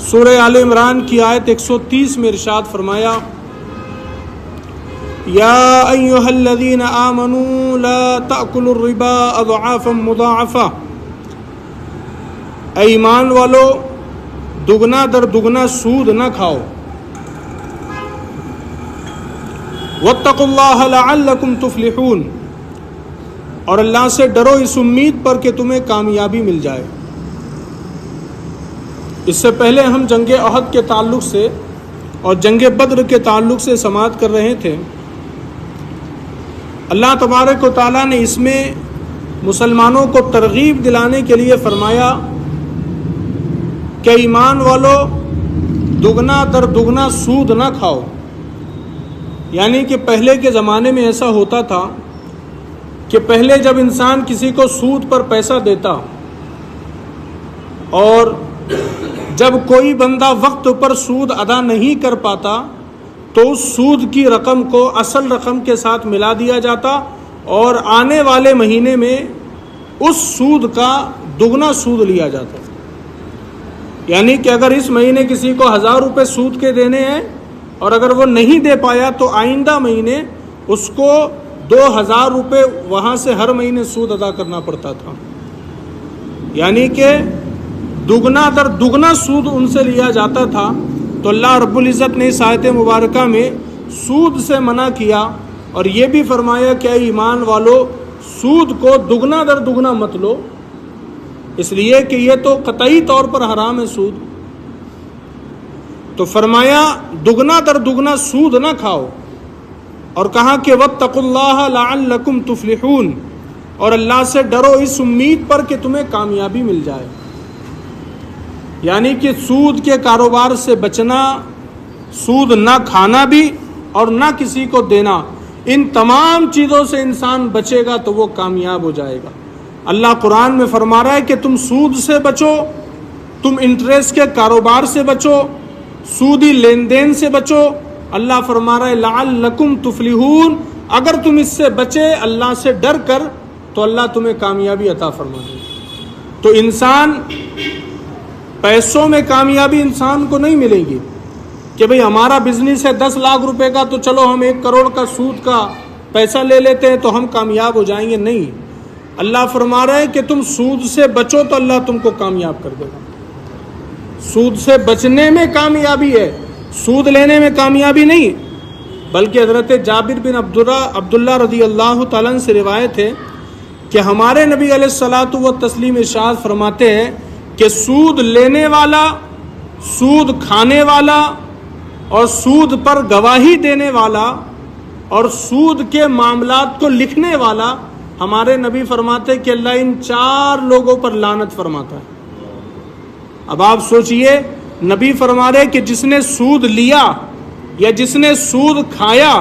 سورہ آل عمران کی آیت 130 میں ارشاد فرمایا یا ایھا الذین آمنوا لا تأکلوا الربا اضعافا مضاعفہ، اے ایمان والو دگنا در دگنا سود نہ کھاؤ، واتقوا اللہ لعلکم تفلحون، اور اللہ سے ڈرو اس امید پر کہ تمہیں کامیابی مل جائے۔ اس سے پہلے ہم جنگ احد کے تعلق سے اور جنگ بدر کے تعلق سے سماعت کر رہے تھے۔ اللہ تبارک و تعالیٰ نے اس میں مسلمانوں کو ترغیب دلانے کے لیے فرمایا کہ ایمان والو دگنا در دگنا سود نہ کھاؤ، یعنی کہ پہلے کے زمانے میں ایسا ہوتا تھا کہ پہلے جب انسان کسی کو سود پر پیسہ دیتا اور جب کوئی بندہ وقت پر سود ادا نہیں کر پاتا تو اس سود کی رقم کو اصل رقم کے ساتھ ملا دیا جاتا اور آنے والے مہینے میں اس سود کا دگنا سود لیا جاتا، یعنی کہ اگر اس مہینے کسی کو 1000 روپے سود کے دینے ہیں اور اگر وہ نہیں دے پایا تو آئندہ مہینے اس کو 2000 روپے وہاں سے ہر مہینے سود ادا کرنا پڑتا تھا، یعنی کہ دگنا در دگنا سود ان سے لیا جاتا تھا۔ تو اللہ رب العزت نے اس آیت مبارکہ میں سود سے منع کیا اور یہ بھی فرمایا کہ اے ایمان والو سود کو دگنا در دگنا مت لو، اس لیے کہ یہ تو قطعی طور پر حرام ہے سود۔ تو فرمایا دگنا در دگنا سود نہ کھاؤ، اور کہا کہ واتقوا اللہ لعلکم تفلحون، اور اللہ سے ڈرو اس امید پر کہ تمہیں کامیابی مل جائے، یعنی کہ سود کے کاروبار سے بچنا، سود نہ کھانا بھی اور نہ کسی کو دینا، ان تمام چیزوں سے انسان بچے گا تو وہ کامیاب ہو جائے گا۔ اللہ قرآن میں فرما رہا ہے کہ تم سود سے بچو، تم انٹرسٹ کے کاروبار سے بچو، سودی لین دین سے بچو۔ اللہ فرما رہا ہے لعلکم تفلحون، اگر تم اس سے بچے اللہ سے ڈر کر تو اللہ تمہیں کامیابی عطا فرما دے۔ تو انسان پیسوں میں کامیابی انسان کو نہیں ملے گی کہ بھئی ہمارا بزنس ہے 10 لاکھ روپے کا تو چلو ہم 1 کروڑ کا سود کا پیسہ لے لیتے ہیں تو ہم کامیاب ہو جائیں گے، نہیں۔ اللہ فرما رہا ہے کہ تم سود سے بچو تو اللہ تم کو کامیاب کر دے گا۔ سود سے بچنے میں کامیابی ہے، سود لینے میں کامیابی نہیں۔ بلکہ حضرت جابر بن عبداللہ رضی اللہ تعالیٰ عنہ سے روایت ہے کہ ہمارے نبی علیہ الصلاۃ والتسلیم ارشاد فرماتے ہیں کہ سود لینے والا، سود کھانے والا اور سود پر گواہی دینے والا اور سود کے معاملات کو لکھنے والا، ہمارے نبی فرماتے کہ اللہ ان 4 لوگوں پر لعنت فرماتا ہے۔ اب آپ سوچئے، نبی فرما رہے کہ جس نے سود لیا یا جس نے سود کھایا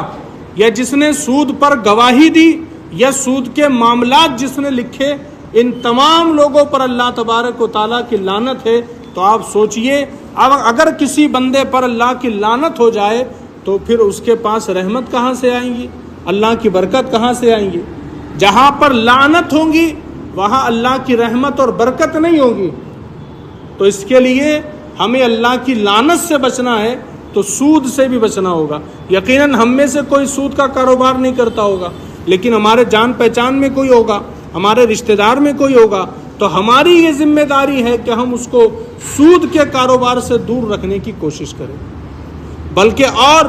یا جس نے سود پر گواہی دی یا سود کے معاملات جس نے لکھے، ان تمام لوگوں پر اللہ تبارک و تعالیٰ کی لعنت ہے۔ تو آپ سوچئے اب اگر کسی بندے پر اللہ کی لعنت ہو جائے تو پھر اس کے پاس رحمت کہاں سے آئیں گی، اللہ کی برکت کہاں سے آئیں گی؟ جہاں پر لعنت ہوں گی وہاں اللہ کی رحمت اور برکت نہیں ہوگی۔ تو اس کے لیے ہمیں اللہ کی لعنت سے بچنا ہے تو سود سے بھی بچنا ہوگا۔ یقیناً ہم میں سے کوئی سود کا کاروبار نہیں کرتا ہوگا، لیکن ہمارے جان پہچان میں کوئی ہوگا، ہمارے رشتہ دار میں کوئی ہوگا، تو ہماری یہ ذمہ داری ہے کہ ہم اس کو سود کے کاروبار سے دور رکھنے کی کوشش کریں۔ بلکہ اور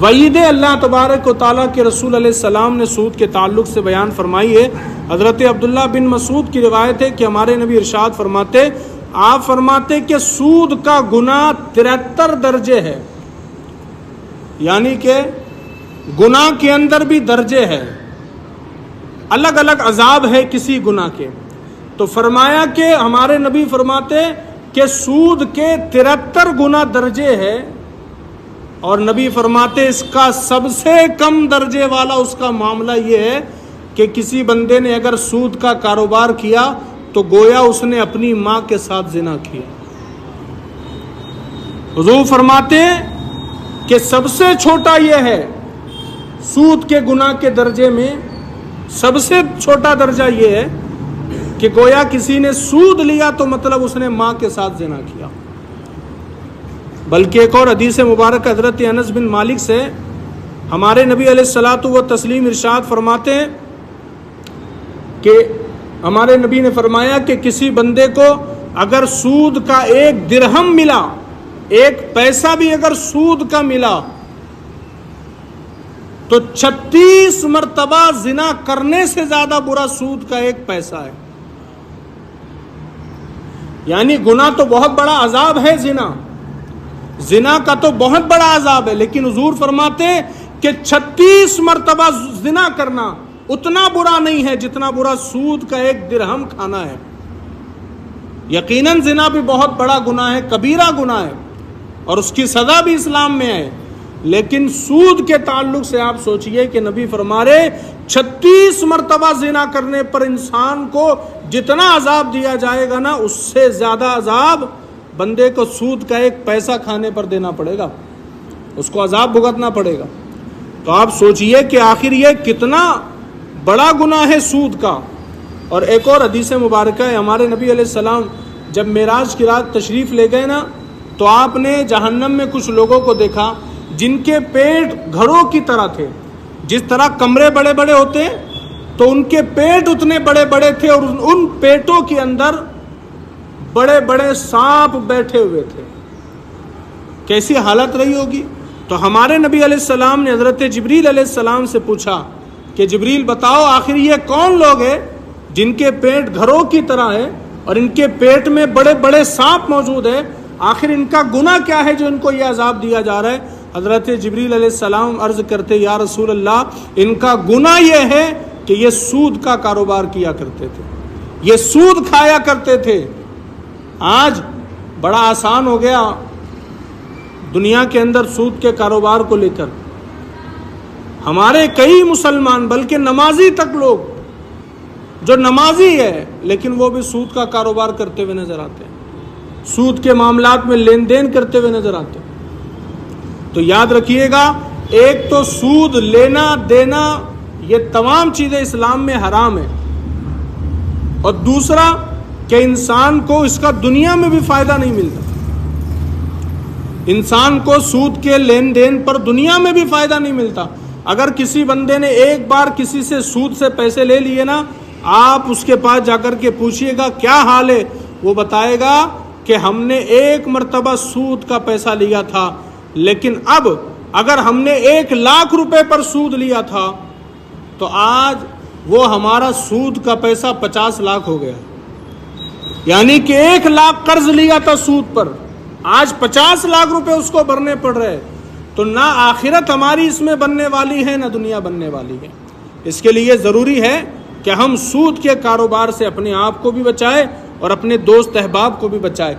وعید اللہ تبارک و تعالیٰ کے رسول علیہ السلام نے سود کے تعلق سے بیان فرمائی ہے۔ حضرت عبداللہ بن مسعود کی روایت ہے کہ ہمارے نبی ارشاد فرماتے، آپ فرماتے کہ سود کا گناہ 73 درجے ہے، یعنی کہ گناہ کے اندر بھی درجے ہے، الگ الگ عذاب ہے کسی گناہ کے۔ تو فرمایا کہ ہمارے نبی فرماتے کہ سود کے 73 گنا درجے ہے، اور نبی فرماتے اس کا سب سے کم درجے والا اس کا معاملہ یہ ہے کہ کسی بندے نے اگر سود کا کاروبار کیا تو گویا اس نے اپنی ماں کے ساتھ زنا کیا۔ حضور فرماتے کہ سب سے چھوٹا یہ ہے، سود کے گناہ کے درجے میں سب سے چھوٹا درجہ یہ ہے کہ گویا کسی نے سود لیا تو مطلب اس نے ماں کے ساتھ زنا کیا۔ بلکہ ایک اور حدیث مبارک حضرت انس بن مالک سے ہمارے نبی علیہ الصلاۃ والتسلیم ارشاد فرماتے ہیں کہ ہمارے نبی نے فرمایا کہ کسی بندے کو اگر سود کا 1 درہم ملا، 1 پیسہ بھی اگر سود کا ملا، تو 36 مرتبہ زنا کرنے سے زیادہ برا سود کا 1 پیسہ ہے۔ یعنی گناہ تو بہت بڑا عذاب ہے، زنا کا تو بہت بڑا عذاب ہے، لیکن حضور فرماتے ہیں کہ 36 مرتبہ زنا کرنا اتنا برا نہیں ہے جتنا برا سود کا 1 درہم کھانا ہے۔ یقیناً زنا بھی بہت بڑا گناہ ہے، کبیرہ گناہ ہے، اور اس کی سزا بھی اسلام میں ہے، لیکن سود کے تعلق سے آپ سوچئے کہ نبی فرما رہے 36 مرتبہ زنا کرنے پر انسان کو جتنا عذاب دیا جائے گا نا، اس سے زیادہ عذاب بندے کو سود کا 1 پیسہ کھانے پر دینا پڑے گا، اس کو عذاب بھگتنا پڑے گا۔ تو آپ سوچئے کہ آخر یہ کتنا بڑا گناہ ہے سود کا۔ اور ایک اور حدیث مبارکہ ہے، ہمارے نبی علیہ السلام جب معراج کی رات تشریف لے گئے نا، تو آپ نے جہنم میں کچھ لوگوں کو دیکھا جن کے پیٹ گھڑوں کی طرح تھے۔ جس طرح کمرے بڑے بڑے ہوتے ہیں تو ان کے پیٹ اتنے بڑے بڑے تھے، اور ان پیٹوں کے اندر بڑے بڑے سانپ بیٹھے ہوئے تھے۔ کیسی حالت رہی ہوگی؟ تو ہمارے نبی علیہ السلام نے حضرت جبریل علیہ السلام سے پوچھا کہ جبریل بتاؤ آخر یہ کون لوگ ہیں جن کے پیٹ گھروں کی طرح ہے اور ان کے پیٹ میں بڑے بڑے سانپ موجود ہیں، آخر ان کا گناہ کیا ہے جو ان کو یہ عذاب دیا جا رہا ہے؟ حضرت جبریل علیہ السلام عرض کرتے یا رسول اللہ، ان کا گناہ یہ ہے کہ یہ سود کا کاروبار کیا کرتے تھے، یہ سود کھایا کرتے تھے۔ آج بڑا آسان ہو گیا دنیا کے اندر سود کے کاروبار کو لے کر، ہمارے کئی مسلمان بلکہ نمازی تک لوگ جو نمازی ہے لیکن وہ بھی سود کا کاروبار کرتے ہوئے نظر آتے ہیں، سود کے معاملات میں لین دین کرتے ہوئے نظر آتے ہیں۔ تو یاد رکھیے گا، ایک تو سود لینا دینا یہ تمام چیزیں اسلام میں حرام ہیں، اور دوسرا کہ انسان کو اس کا دنیا میں بھی فائدہ نہیں ملتا، انسان کو سود کے لین دین پر دنیا میں بھی فائدہ نہیں ملتا۔ اگر کسی بندے نے ایک بار کسی سے سود سے پیسے لے لیے نا، آپ اس کے پاس جا کر کے پوچھئے گا کیا حال ہے، وہ بتائے گا کہ ہم نے 1 مرتبہ سود کا پیسہ لیا تھا، لیکن اب اگر ہم نے 1 لاکھ روپے پر سود لیا تھا تو آج وہ ہمارا سود کا پیسہ 50 لاکھ ہو گیا، یعنی کہ 1 لاکھ قرض لیا تھا سود پر، آج 50 لاکھ روپے اس کو بھرنے پڑ رہے۔ تو نہ آخرت ہماری اس میں بننے والی ہے نہ دنیا بننے والی ہے۔ اس کے لیے ضروری ہے کہ ہم سود کے کاروبار سے اپنے آپ کو بھی بچائیں اور اپنے دوست احباب کو بھی بچائیں۔